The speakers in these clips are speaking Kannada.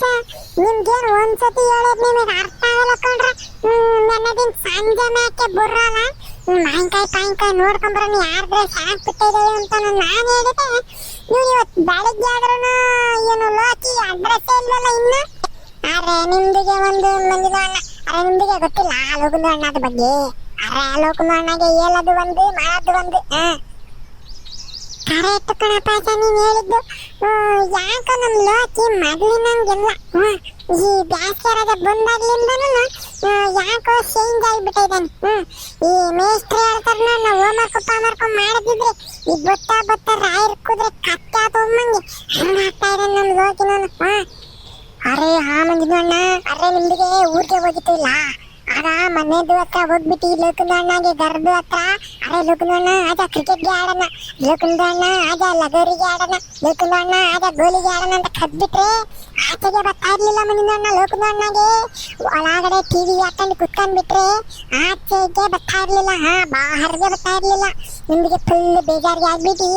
ಪಾಸ ನಿಮ್ಗೇನು ಒಂದ್ಸತಿ ಹೇಳೋದು ನಿಮಗೆ ಅರ್ಥ ಆಗಲ್ಲ ಕಣ್ರ. ನನ್ನದಿನ ಸಂಜೆ ಮ್ಯಾಕೆ ಬುರ್ರಲ್ಲ ಮಾವಿನಕಾಯಿ ನೋಡ್ಕೊಂಡ್ರೆ ಯಾರ್ದ್ರೆ ಸಾಕ್ ಬಿಟ್ಟಿದ್ದೇವೆ ಅಂತ ನಾನು ಹೇಳಿದೆ. ನೀವು ಇವತ್ತು ಬೆಳಗ್ಗೆ ಆದ್ರೂ ಏನು ಲೋಕಿ ಅಡ್ರೆಸ್ ಇಲ್ವಲ್ಲ ಇನ್ನ. ಅರೆ ನಿಮ್ದಿಗೆ ಒಂದು ಮಂದಿದ ಅಣ್ಣ, ಅರೆ ನಿಮ್ದಿಗೆ ಗೊತ್ತಿಲ್ಲ ಲೋಕದ ಅಣ್ಣದ ಬಗ್ಗೆ. ಅರೆ ಲೋಕದ ಅಣ್ಣಗೆ ಹೇಳೋದು ಒಂದು ಮಾಡೋದು ಒಂದು. ಕರೆಕ್ಟ್ ಕಣಪ್ಪ ನೀನ್ ಹೇಳಿದ್ದು. ಯಾಕ ನಮ್ ಲೋಕಿ ಮೊದ್ಲಿನಂಗೆಲ್ಲ ಈ ಬ್ಯಾಸ್ಗೆರದ ಬಂದಾಗ್ಲಿಂದನು ಯಾಕೋ ಚೇಂಜ್ ಆಗಿಬಿಟ್ಟಿದ್ದಾನೆ. ಈ ಮೇಸ್ಟ್ರಿ ಹೇಳ್ತಾರ ನಾವು ಹೋಮ್ವರ್ಕ್ ಮಾಡದಿದ್ರೆ ಈ ಬೊತ್ತ ರಾಯರ್ ಕುದ್ರೆ ಕತ್ತೆ ತಗೊಂಬಂಗೆ ಹಂಗಾಗ್ತಾ ಇದ್ದಾನೆ ನಮ್ ಲೋಕಿನೂ. ಅರೆ ಹಾ ಮಂಜಿನ ಅಣ್ಣ, ಅರೆ ನಿಮ್ದಿಗೆ ಊರಿಗೆ ಹೋಗಿತ್ತು ಇಲ್ಲ ಆಗ ಮನೆದು ಹತ್ರ ಹೋಗ್ಬಿಟ್ಟು ಲೋಕದ ಅಣ್ಣಗೆ ಗರ್ದು ಹತ್ರ. ಅರೆ ಲೋಕದ ಅಣ್ಣ ಆಜ ಕ್ರಿಕೆಟ್ಗೆ ಆಡೋಣ, ಲೋಕದ ಅಣ್ಣ ಆಜ ಲಗೋರಿಗೆ ಆಡೋಣ, ಲೋಕದ ಅಣ್ಣ ಆಜ ಗೋಲಿಗೆ ಆಡೋಣ ಅಂತ ಕದ್ಬಿಟ್ರೆ ಆಚೆಗೆ ಬರ್ತಾ ಇರ್ಲಿಲ್ಲ ಮಂಜಿನ ಅಣ್ಣ. ಲೋಕದ ಅಣ್ಣಗೆ ಒಳಗಡೆ ಟಿವಿ ಹಾಕೊಂಡು ಕುತ್ಕೊಂಡ್ಬಿಟ್ರೆ ಆಚೆಗೆ ಬರ್ತಾ ಇರ್ಲಿಲ್ಲ, ಬಾಹರ್ಗೆ ಬರ್ತಾ ಇರ್ಲಿಲ್ಲ. ನಿಮ್ಗೆ ಫುಲ್ ಬೇಜಾರಿಗೆ ಆಗ್ಬಿಟ್ಟು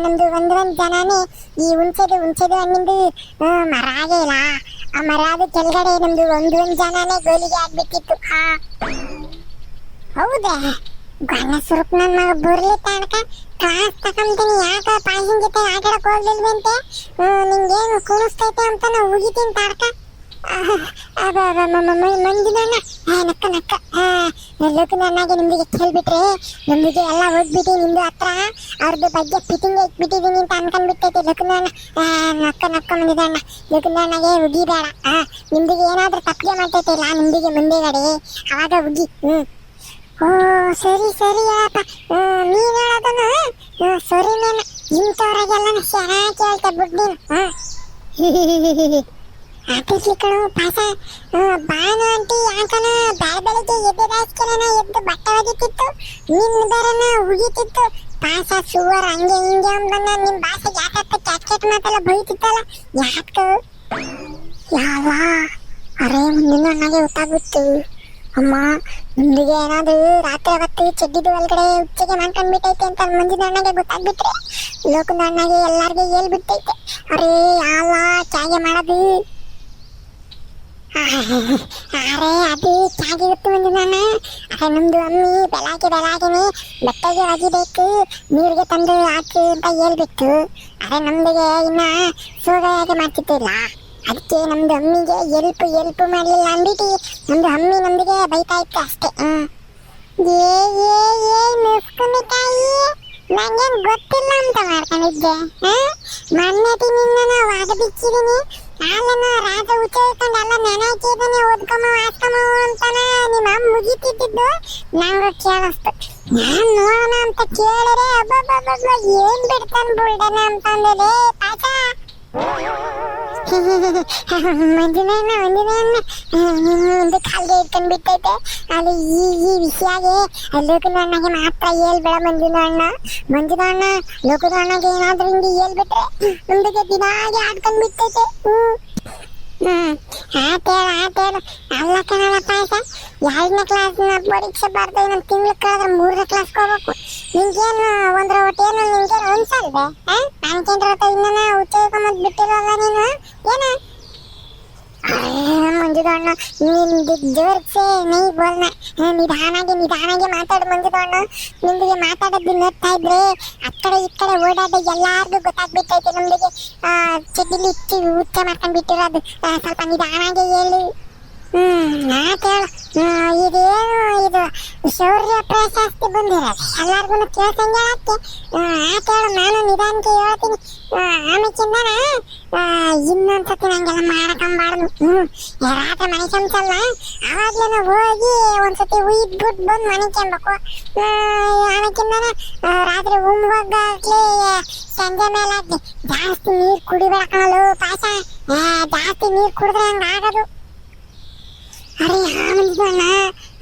ನಮ್ದು ಒಂದ್ ಜನನೇ ಈ ಹುಣ್ಸೆದು ಹಣ್ಣಿಂದು ಮರಾಗೆ ಇಲ್ಲ, ಆ ಮರಾದ ಕೆಳಗಡೆ ನಮ್ದು ಒಂದ್ ಜನನೇ ಗೋಲಿಗೆ ಆಗ್ಬಿಟ್ಟಿತ್ತು. ಹೌದಾ ಗಣ್ಣ ಸುರುಪ್ ನನ್ನ ಮಗ ಬರ್ಲಿ ತಾಣಕ ಕ್ಲಾಸ್ ತಕೊಂತೀನಿ. ಯಾಕ ಪಾಸಿನ ಜೊತೆ ಆಟಾಡಕ್ ಹೋಗ್ಲಿಲ್ವಂತೆ, ನಿಂಗೇನು ಕುಣಿಸ್ತೈತೆ ಅಂತ ನಾವು ಉಗಿತೀನಿ ತಾಡ್ಕ. ಮಂದಿನಣ್ಣ ನಕ್ಕ ಲೋಕನಣ್ಣಗೆ ನಿಮ್ದಿಗೆ ಕೇಳ್ಬಿಟ್ರೆ ನಮ್ದಿಗೆ ಎಲ್ಲ ಹೋಗ್ಬಿಟ್ಟು ನಿಮ್ದು ಹತ್ರ ಅವ್ರದ್ದು ಬಗ್ಗೆ ಫಿಟ್ಟಿಂಗ್ ಇಟ್ಬಿಟ್ಟಿದೀನಿ ಅಂತ ಅನ್ಕೊಂಡ್ಬಿಟ್ಟೈತೆ ಲೋಕನಣ್ಣ. ನಕ್ಕ ಮಂದಿದಣ್ಣ ಲೋಕನಣ್ಣಗೆ ಉಗಿಬೇಡ, ನಿಮ್ದಿಗೆ ಏನಾದ್ರೂ ತಪ್ಪಿಗೆ ಮಾಡ್ತೈತೆ ಇಲ್ಲ ನಿಮ್ದಿಗೆ ಮುಂದೆಗಡೆ ಅವಾಗ ಉಗಿ. ಓ ಸರಿ ಹೇಳಪ್ಪ, ನೀನ್ ಹೇಳೋದನ್ನ ಸರಿ ನಾನು ಇಂಥವ್ರಾಗೆಲ್ಲ ಚೆನ್ನಾಗಿ ಕೇಳ್ತೆ ಬಿಡ್ತೀನಿ. ಆಫೀಸ್ಲಿ ಕಣು ಪಾಸ ಬಾನು ಆಂಟಿ ಯಾಕನ ಬೆಳಗ್ಗೆ ಎದ್ದು ಬಟ್ಟೆ ಒಗಿತಿತ್ತು, ನಿನ್ನ ಬೇರೆನ ಉಗಿತಿತ್ತು ಪಾಸ. ಸುವರ್ ಹಂಗೆ ಹಿಂಗೆ ಅಂಬನ್ನ ನಿಮ್ ಭಾಷೆ ಯಾಕಪ್ಪ ಕ್ಯಾಟ್ ಮಾತೆಲ್ಲ ಬೈತಿತ್ತಲ್ಲ ಯಾಕ ಯಾವ. ಅರೆ ಮುಂದಿನ ಅಣ್ಣಗೆ ಗೊತ್ತಾಗುತ್ತೆ ಅಮ್ಮ ನಿಮ್ದಿಗೆ ಏನಾದ್ರು ರಾತ್ರಿ ಹೊತ್ತು ಚಡ್ಡಿದು ಒಳಗಡೆ ಉಚ್ಚಿಗೆ ಮಾಡ್ಕೊಂಡ್ಬಿಟ್ಟೈತೆ ಅಂತ ಮುಂದಿನ ಅಣ್ಣಗೆ ಗೊತ್ತಾಗ್ಬಿಟ್ರೆ ಲೋಕದ ಅಣ್ಣಗೆ ಎಲ್ಲಾರ್ಗೆ ಹೇಳ್ಬಿಟ್ಟೈತೆ. ಅರೆ ಯಾವ ಚಾಗೆ ಮಾಡೋದು. ಅರೆ ಅದು ಚಾಗಿ ಗೊತ್ತು ಮುಂದಿನ ಅಣ್ಣ. ಅರೆ ನಮ್ದು ಅಮ್ಮಿ ಬೆಳಗಿನೇ ಬಟ್ಟೆಗೆ ಒಗಿಬೇಕು, ನೀರಿಗೆ ತಂದು ಹಾಕಿ ಅಂತ ಹೇಳ್ಬಿಟ್ಟು ಅರೆ ನಮ್ದಿಗೆ ಇನ್ನ ಸೋಗಾಗೆ ಮಾಡ್ತಿತ್ತಿಲ್ಲ. ಅದಕ್ಕೆ ನಮ್ದು ಅಮ್ಮಿಗೆ ಎಲ್ಪ್ ಮಾಡಲಿಲ್ಲ ಅಂದ್ಬಿಟ್ಟು ನಮ್ದು ಅಮ್ಮಿ ನಮ್ದಿಗೆ ಬೈತಾ ಇತ್ತು ಅಷ್ಟೇ. ಮುಸ್ಕುಮಿಕಾಯಿ ನಂಗೇನು ಗೊತ್ತಿಲ್ಲ ಅಂತ ಮಾಡ್ಕೊಂಡಿದ್ದೆ. ಮೊನ್ನೆ ನಿನ್ನ ನಾವು ಅದು ಬಿಚ್ಚಿದೀನಿ ಅಲ್ಲನ ರಾಜ ಹುಚ್ಚ ಇಟ್ಕೊಂಡು ಎಲ್ಲ ನೆನಾಕಿದ್ದಾನೆ ಓದ್ಕೊಂಬ ಅಂತಾನ ನಿಮ್ಮ ಅಮ್ಮ ಮುಗಿತಿದ್ದು ನಂಗೆ ಕೇಳಿಸ್ತು. ನಾನು ನೋಡೋಣ ಅಂತ ಕೇಳಿದ್ರೆ ಅಬ್ಬಬ್ಬಬ್ಬ ಏನ್ ಬಿಡ್ತಾನೆ ಬುಲ್ಡನ ಅಂತಂದ್ರೆ ಪಾಠ. ಮಂದಿನ ಮುಂದೆ ಕಾಲ್ಗೆ ಇಟ್ಕೊಂಡ್ ಬಿಟ್ಟೈತೆ. ಅಲ್ಲಿ ಈ ವಿಷಯಗೆ ಲೋಕದ ಅಣ್ಣಗೆ ಮಾತ್ರ ಹೇಳ್ಬೇಡ ಮಂದಿನ ಅಣ್ಣ ಲೋಕದ ಅಣ್ಣಗೆ ಏನಾದ್ರೂ ಹಿಂಗೆ ಹೇಳ್ಬಿಟ್ರೆ ಮುಂದಕ್ಕೆ ದಿನಾಗೆ ಆಡ್ಕೊಂಡ್ ಬಿಟ್ಟೈತೆ. ಆಟೇಳು ಅಲ್ಲ ಕನ್ನಡ ಪಾಠ 2ನೇ ಕ್ಲಾಸ್ನ ಪರೀಕ್ಷೆ ಬರ್ತಾ ಇನ್ನೊಂದು ತಿಂಗಳು ಕಳೆದ್ರೆ 3ನೇ ಕ್ಲಾಸ್ಗೆ ಹೋಗ್ಬೇಕು. ನಿಂಗೇನು ಒಂದ್ರ ಒಟ್ಟೇನು ನಿಂಗೇನು ಅನ್ಸಲ್ವೇ? ಅನ್ಕೊಂಡ್ರೆ ಇನ್ನ ಉಚ್ಚಕೊಂಬದ್ ಬಿಟ್ಟಿರಲ್ಲ ನೀನು ಏನ ಮಂಜುದಣ್ಣ. ನಿಂದು ಜೋರ್ಸೆ ನೈ ಬೋಲ್ನ ನಿಧಾನಾಗೆ ಮಾತಾಡು ಮಂಜುದಣ್ಣ. ನಿಮ್ದಿಗೆ ಮಾತಾಡೋದು ನೋಡ್ತಾ ಇದ್ರೆ ಆ ಕಡೆ ಈ ಕಡೆ ಓಡಾಡ ಎಲ್ಲಾರ್ಗೂ ಗೊತ್ತಾಗ್ಬಿಟ್ಟೈತೆ. ನಮ್ದಿಗೆ ಚಡ್ಡಿಲಿ ಉಚ್ಚ ಮಾಡ್ಕೊಂಡ್ ಬಿಟ್ಟಿರೋದು ಸ್ವಲ್ಪ ನಿಧಾನಾಗೆ ಹೇಳಿ. ಇದೇನು ಇದು ಶೌರ್ಯ ಪ್ರಶಸ್ತಿ ಬಂದಿರೋದು ಎಲ್ಲಾರ್ಗು ಕೇಳ್ಸಂಗೆ ಹೇಳಕ್ಕೆ ಆಟೇಳು. ನಾನು ನಿಧಾನಕ್ಕೆ ಹೇಳ್ತೀನಿ, ಆಮೇಕಿಂದನ ಇನ್ನೊಂದ್ಸತಿ ನಂಗೆಲ್ಲ ಮಾಡಕೊಂಬಾರ್ದು. ರಾತ್ರಿ ಮನೆ ಕೆಂಚಲ್ಲ ಅವಾಗ್ಲೇನ ಹೋಗಿ ಒಂದ್ಸತಿ ಉಯ್ದ್ಬಿಟ್ಟು ಬಂದು ಮನೆ ಕೆಂಬೇಕು. ಆಮೇಕಿಂದನ ರಾತ್ರಿ ಉಮ್ಗೋಗ್ಲಿ ಸಂಜೆ ಮೇಲಾಗ್ಲಿ ಜಾಸ್ತಿ ನೀರು ಕುಡಿಬೇಕಲ್ಲ ಪಾಸ. ಜಾಸ್ತಿ ನೀರು ಕುಡಿದ್ರೆ ಹಂಗ ಆಗೋದು. ಅರೆ ಮಂದಿದಣ್ಣ,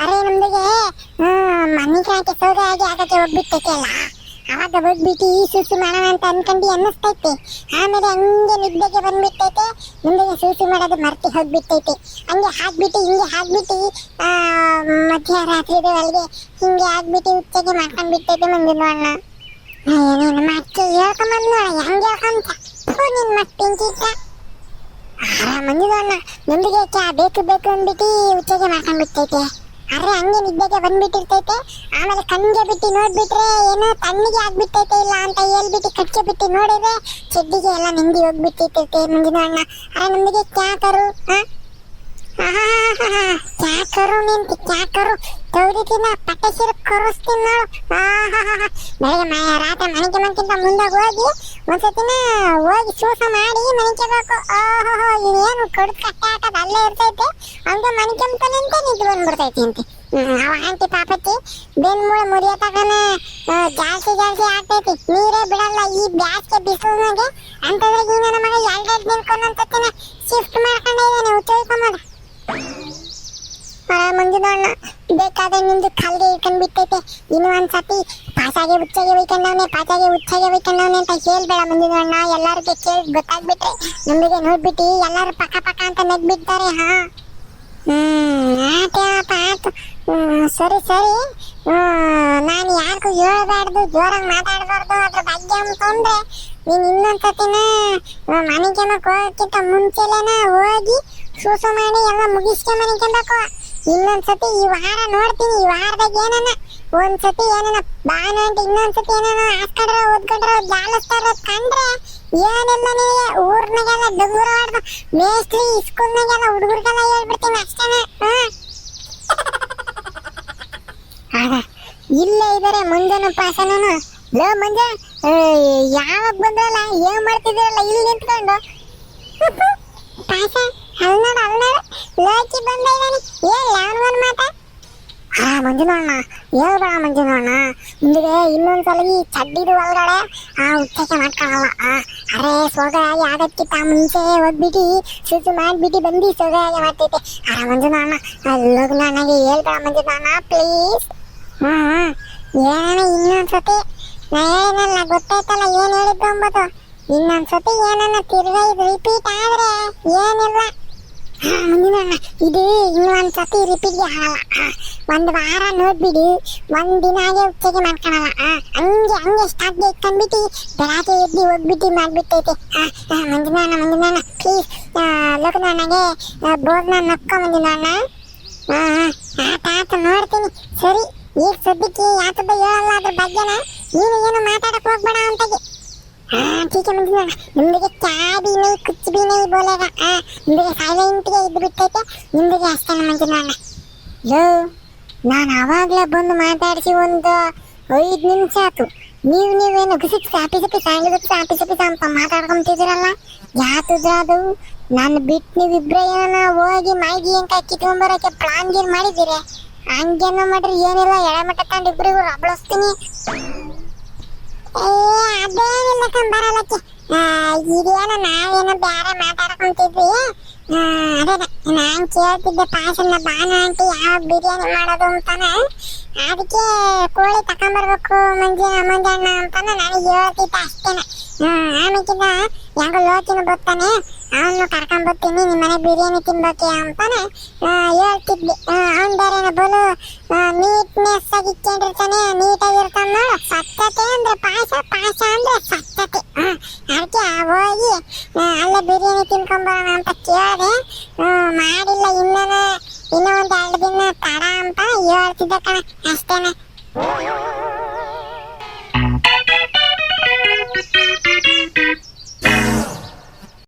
ಅರೆ ನಮ್ದಿಗೆ ಮನೆಗೆ ಹಾಕಿ ಸೌದೆ ಆಗಕ್ಕೆ ಹೋಗ್ಬಿಟ್ಟೈತೆಲ್ಲ. ಅವಾಗ ಹೋಗ್ಬಿಟ್ಟು ಸೂಸಿ ಮಾಡೋಣ ಅಂತ ಅನ್ಕೊಂಡು ಅನ್ನಿಸ್ತೈತೆ. ಆಮೇಲೆ ಹಂಗೆ ನಿದ್ದೆಗೆ ಬಂದ್ಬಿಟ್ಟೈತೆ. ನಮ್ದಿಗೆ ಸೂಸಿ ಮಾಡೋದು ಮರ್ತಿ ಹೋಗ್ಬಿಟ್ಟೈತೆ. ಹಂಗೆ ಹಾಕ್ಬಿಟ್ಟು ಮಧ್ಯರಾತ್ರಿ ಒಳಗೆ ಹಿಂಗೆ ಆಗ್ಬಿಟ್ಟು ಉಚ್ಚಗೆ ಮಾಡ್ಕೊಂಡ್ಬಿಟ್ಟೈತೆ ಮಂದಿದಣ್ಣ. ಏನೇನು ಮತ್ತೆ ಹೇಳ್ಕೊಂಬಂದ್ ನೋಡ ಹೆಂಗೆ ಹೇಳ್ಕೊಂತ ನಿನ್ ಮತ್ತೆ ಮಂಜುಳಣ್ಣ ನೊಂದಿಗೆ ಚಾ ಬೇಕು ಬೇಕು ಅಂದ್ಬಿಟ್ಟು ಉಚ್ಚಗೆ ಮಾಡ್ಕೊಂಡ್ಬಿಟ್ಟೈತೆ. ಅರೆ ಹಂಗೆ ನಿದ್ದೆಗೆ ಬಂದ್ಬಿಟ್ಟಿರ್ತೈತೆ. ಆಮೇಲೆ ಕಣ್ಗೆ ಬಿಟ್ಟು ನೋಡ್ಬಿಟ್ರೆ ಏನೋ ತಣ್ಣಿಗೆ ಆಗ್ಬಿಟ್ಟೈತೆ ಇಲ್ಲ ಅಂತ ಹೇಳ್ಬಿಟ್ಟು ಕಚ್ಚೆ ಬಿಟ್ಟು ನೋಡಿದ್ರೆ ಚೆಡ್ಡಿಗೆ ಎಲ್ಲ ನೆಂದಿ ಹೋಗ್ಬಿಟ್ಟಿರ್ತೈತೆ ಮಂಜುಳಣ್ಣ. ಅರೆ ನೊಂದಿಗೆ ಕ್ಯಾ ಕರು ಕ್ಯಾ ಕರು ನಿಂತು ಕ್ಯಾ ಕರು ತೌರಿತಿನ ಪಟ್ಟಸಿರು ಕರುಸ್ತೀನಿ ನೋಡು. ಬೆಳಗ್ಗೆ ರಾತ್ರಿ ಮನೆಗೆ ಮನ್ಕಿಂತ ಮುಂದಾಗ ಹೋಗಿ ಒಂದ್ಸತಿನ ಹೋಗಿ ಸೂಸ ಮಾಡಿ ಮನಿಕೆಬೇಕು. ಏನು ಕಡುದು ಕಟ್ಟೆ ಹಾಕದ್ ಅಲ್ಲೇ ಇರ್ತೈತೆ. ಹಂಗೆ ಮನಿಕೆಂತಾನೆ ಅಂತ ನಿಂತು ಬಂದ್ಬಿಡ್ತೈತಿ ಅಂತೆ. ಅವ ಆಂಟಿ ಪಾಪತಿ ಬೆನ್ ಮೂಳೆ ಮುರಿಯ ತಗನ ಜಾಸ್ತಿ ಆಗ್ತೈತಿ. ನೀರೇ ಬಿಡಲ್ಲ ಈ ಬ್ಯಾಸ್ಗೆ ಬಿಸಿಲಿನಾಗೆ. ಅಂತಂದ್ರೆ ಈಗ ನನ್ನ ಮಗ 2 ನಿಲ್ಕೊಂಡಂತತಿನ ಶಿಫ್ಟ್ ಮಾಡ್ಕೊಂಡಿದ್ದಾನೆ ಉಚ್ಚೋಯ್ಕೊಂಬ. ಮಂಜುಳಣ್ಣ ಬೇಕಾದ್ರೆ ನಿಂದು ಕಾಲ್ಗೆ ಇಟ್ಕೊಂಡ್ಬಿಟ್ಟೈತೆ. ಇನ್ನು ಒಂದ್ಸತಿ ಪಾಸಾಗೆ ಉಚ್ಚಾಗೆ ಒಯ್ಕೊಂಡವನೆ ಪಾಸಾಗೆ ಉಚ್ಚಾಗೆ ಒಯ್ಕೊಂಡವನೆ ಅಂತ ಹೇಳ್ಬೇಡ ಮಂಜುಳಣ್ಣ. ಎಲ್ಲರಿಗೂ ಕೇಳಿ ಗೊತ್ತಾಗ್ಬಿಟ್ರೆ ನಮಗೆ ನೋಡ್ಬಿಟ್ಟು ಎಲ್ಲರೂ ಪಕ್ಕ ಪಕ್ಕ ಅಂತ ನಗ್ಬಿಡ್ತಾರೆ. ಆಯ್ತು ಸರಿ ಸರಿ. ನಾನು ಯಾರಿಗೂ ಹೇಳ್ಬಾರ್ದು ಜೋರಾಗಿ ಮಾತಾಡಬಾರ್ದು ಅದ್ರ ಬಗ್ಗೆ ಅಂತಂದ್ರೆ ನೀನು ಇನ್ನೊಂದ್ಸತಿನ ಮನೆಗೆ ಹೋಗೋಕ್ಕಿಂತ ಮುಂಚೆಲೇನ ಹೋಗಿ ಸೂಸು ಮಾಡಿ ಎಲ್ಲ ಮುಗಿಸ್ಕೆ ಮನಿಕೊಬೇಕು. ಇನ್ನೊಂದ್ಸತಿ ಈ ವಾರ ನೋಡ್ತೀನಿ. ಈ ವಾರದಾಗ ಏನನ ಒಂದ್ಸತಿ ಏನನ ಬಾನ ಅಂತ ಇನ್ನೊಂದ್ಸತಿ ಏನನ ಹಾಸ್ಕೊಂಡ್ರ ಓದ್ಕೊಂಡ್ರ ಜಾಲಸ್ತಾರ ಕಂಡ್ರೆ ಏನೆಲ್ಲ ಊರ್ನಾಗೆಲ್ಲ ಡಂಗೂರ ಮಾಡ್ದು ಮೇಸ್ಟ್ರಿ ಸ್ಕೂಲ್ನಾಗೆಲ್ಲ ಹುಡುಗರಿಗೆಲ್ಲ ಹೇಳ್ಬಿಡ್ತೀನಿ ಅಷ್ಟೇನ. ಆಗ ಇಲ್ಲೇ ಇದಾರೆ ಮಂಜನ ಪಾಸನೂ. ಲೋ ಮಂಜ ಯಾವಾಗ ಬಂದ್ರಲ್ಲ ಏನ್ ಮಾಡ್ತಿದ್ರಲ್ಲ ಇಲ್ಲಿ ನಿಂತ್ಕೊಂಡು ಪಾಸ ಅಲ್ನಾಡು ಲೋಕಿ ಬಂದ ಇದ್ದಾನೆ. ಅವನ್ ಮಾತ ಮಂಜುಳಣ್ಣ ಹೇಳ್ಬೇಡ ಮಂಜುಳಣ್ಣ. ಮುಂದಿಗೆ ಇನ್ನೊಂದ್ಸಲ ಈ ಚಡ್ಡಿದು ಒಳಗಡೆ ಉಚ್ಚಕ್ಕೆ ಮಾಡ್ಕೊಳ್ಳಲ್ಲ. ಅರೆ ಸೋಗಾಗಿ ಆಗಕ್ಕಿಂತ ಮುಂಚೆ ಹೋಗ್ಬಿಟ್ಟು ಸುಸು ಮಾಡ್ಬಿಟ್ಟು ಬಂದು ಸೋಗಾಗಿ ಮಾಡ್ತೈತೆ. ಮಂಜುಳಣ್ಣ ಲಗ್ನಗೆ ಹೇಳ್ಬೇಡ ಮಂಜುಳಣ್ಣ ಪ್ಲೀಸ್. ಏನ ಇನ್ನೊಂದ್ಸತಿ ನಾ ಏನಲ್ಲ ಗೊತ್ತಾಯ್ತಲ್ಲ ಏನ್ ಹೇಳಿದ್ದು ಅಂಬದು. ಇನ್ನೊಂದ್ಸತಿ ಏನನ್ನ ತಿರ್ಗಾ ಇದು ರಿಪೀಟ್ ಆದ್ರೆ ಏನಿಲ್ಲ ಮಂಜುಳಣ್ಣ. ಇದು ಇನ್ನೊಂದ್ಸತಿ ರಿಪೀಟ್ಗೆ ಆಗಲ್ಲ. ಒಂದು ವಾರ ನೋಡ್ಬಿಡಿ ಒಂದಿನಾಗೆ ಉಚ್ಚಗೆ ಮಾಡ್ಕೊಳಲ್ಲ. ಹಂಗೆ ಸ್ಟಾರ್ಟ್ಗೆ ಇಟ್ಕೊಂಡ್ಬಿಟ್ಟು ಬೆಳಗ್ಗೆ ಎದ್ದು ಹೋಗ್ಬಿಟ್ಟು ಮಾಡ್ಬಿಟ್ಟೈತೆ. ಮಂಜುಳಣ್ಣ ಪ್ಲೀಸ್ ಲೋಕನಣ್ಣಗೆ ಬೋರ್ನ ನಕ್ಕೋ ಮಂಜುಳಣ್ಣ. ಆತ ನೋಡ್ತೀನಿ ಸರಿ. ಈಗ ಸದ್ಯಕ್ಕೆ ಯಾತದ ಹೇಳಲ್ಲ ಅದ್ರ ಬಗ್ಗೆನ. ನೀನು ಏನು ಮಾತಾಡಕ್ ಹೋಗ್ಬೇಡ ಅಂತಾಗೆ. ठीक है मंजू ನಿಮಗೆ ಚಾಬಿ ನೈ ಕುಚ್ ಬಿ ನೈ ಬೋಲೆಗಾ. ನಿಮಗೆ ಸೈಲೆಂಟ್ ಗೆ ಇದ್ದು ಬಿಟ್ಟೈತೆ. ನಿಮಗೆ ಅಷ್ಟೇ ಮಂಜುಳಣ್ಣ. ಯೋ ನಾನು ಆವಾಗಲೇ ಬಂದು ಮಾತಾಡಿಸಿ ಒಂದು 5 ನಿಮಿಷ ಆಯ್ತು. ನೀವೇನು ಗಿಸಿಕ್ಸ್ ಆಫೀಸ್ ಅಂತ ಮಾತಾಡ್ಕೊಂತಿದ್ದೀರಲ್ಲ. ಯಾತದ ಅದು? ನಾನು ಬಿಟ್ಟು ನೀವಿಬ್ರೇ ಏನೋ ಹೋಗಿ ಮೈಗಿ ಅಂತ ಕಿತ್ಕೊಂಡ್ಬರೋಕ್ಕೆ ಪ್ಲಾನ್ ಗೀನ್ ಮಾಡಿದ್ದೀರಿ. ಹಂಗೇನೋ ಮಾಡ್ರಿ ಏನಿಲ್ಲ ಎಳೆಮಟ್ಟ ತಂದು ಇಬ್ಬರಿಗೂ ರಬಳಿಸ್ತೀನಿ. ಅದೇನಿಲ್ಲ ಕಂಬರಲಕ್ಕೆ. ಇದೇನೋ ನಾವೇನೋ ಬೇರೆ ಮಾತಾಡ್ಕೊಂತಿದ್ವಿ. ಅದೇ ನಾನು ಕೇಳ್ತಿದ್ದೆ ಪಾಸನ್ನ ಬಾನ ಆಂಟಿ ಯಾವ ಬಿರಿಯಾನಿ ಮಾಡೋದು ಅಂತಾನೆ. ಅದಕ್ಕೆ ಕೋಳಿ ತಕೊಂಬರ್ಬೇಕು ಮಂಜಣ್ಣ ಅಂತಾನೆ ನನಗೆ ಹೇಳ್ತಿದ್ದೆ ಅಷ್ಟೇನೆ. ಆಮೇಕಿಂದ ಹೆಂಗ ಲೋಕಿನ ಬರ್ತಾನೆ ಅವನು ಕರ್ಕೊಂಬರ್ತೀನಿ ನಿಮ್ಮ ಮನೆ ಬಿರಿಯಾನಿ ತಿನ್ಬೇಕು ಅಂತಾನೆ ಹೇಳ್ತಿದ್ವಿ. ಅವನು ಬೇರೆ ಬಲು ನೀಟ್ನೆಸ್ ಆಗಿ ಇಟ್ಕೊಂಡಿರ್ತಾನೆ, ನೀಟಾಗಿರ್ತಾನೆ ನೋಡು. ಸತ್ತತೆ ಅಂದ್ರೆ ಪಾಸ ಅಂದ್ರೆ ಸತ್ತತೆ. ಅದಕ್ಕೆ ಹೋಗಿ ಅಲ್ಲೇ ಬಿರಿಯಾನಿ ತಿನ್ಕೊಂಬರೋಣ ಅಂತ ಕೇಳಿದೆ.